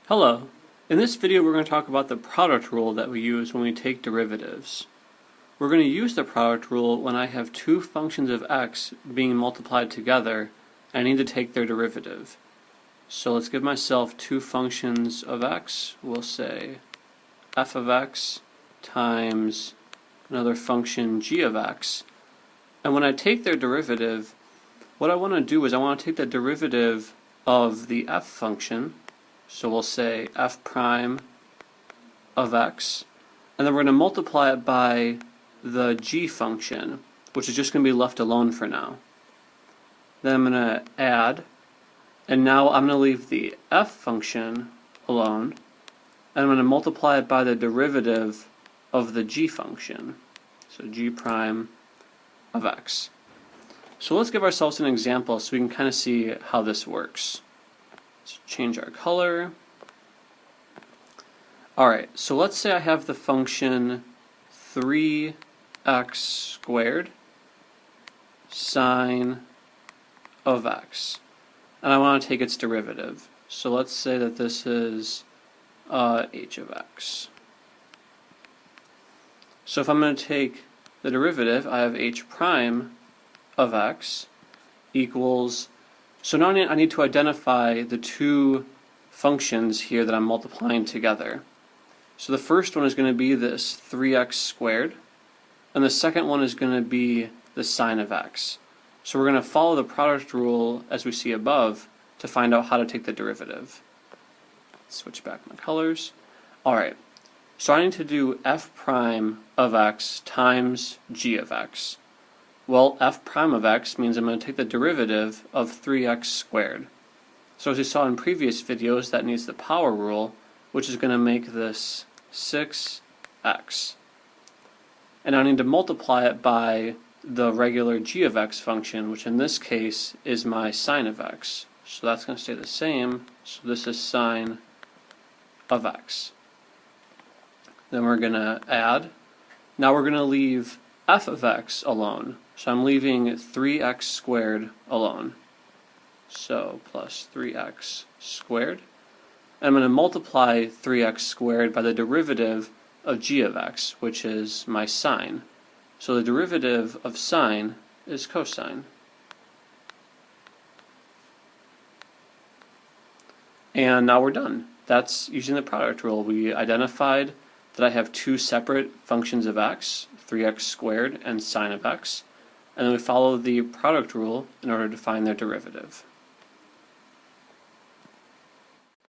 Hello. In this video we're going to talk about the product rule that we use when we take derivatives. We're going to use the product rule when I have two functions of x being multiplied together and I need to take their derivative. So let's give myself two functions of x. We'll say f of x times another function g of x. And when I take their derivative, what I want to do is I want to take the derivative of the f function. So we'll say f prime of x, and then we're going to multiply it by the g function, which is just going to be left alone for now. Then I'm going to add, and now I'm going to leave the f function alone, and I'm going to multiply it by the derivative of the g function, so g prime of x. So let's give ourselves an example so we can kind of see how this works. Let's change our color. Alright, so let's say I have the function 3x squared sine of x, and I want to take its derivative. So let's say that this is h of x. So if I'm going to take the derivative, I have h prime of x equals, so now I need to identify the two functions here that I'm multiplying together. So the first one is going to be this 3x squared, and the second one is going to be the sine of x. So we're going to follow the product rule as we see above to find out how to take the derivative. Let's switch back my colors. Alright, so I need to do f prime of x times g of x. Well, f prime of x means I'm going to take the derivative of 3x squared. So as we saw in previous videos, that needs the power rule, which is going to make this 6x. And I need to multiply it by the regular g of x function, which in this case is my sine of x. So that's going to stay the same, so this is sine of x. Then we're going to add. Now we're going to leave f of x alone. So I'm leaving 3x squared alone. So plus 3x squared. And I'm going to multiply 3x squared by the derivative of g of x, which is my sine. So the derivative of sine is cosine. And now we're done. That's using the product rule. We identified that I have two separate functions of x, 3x squared and sine of x. And then we follow the product rule in order to find their derivative.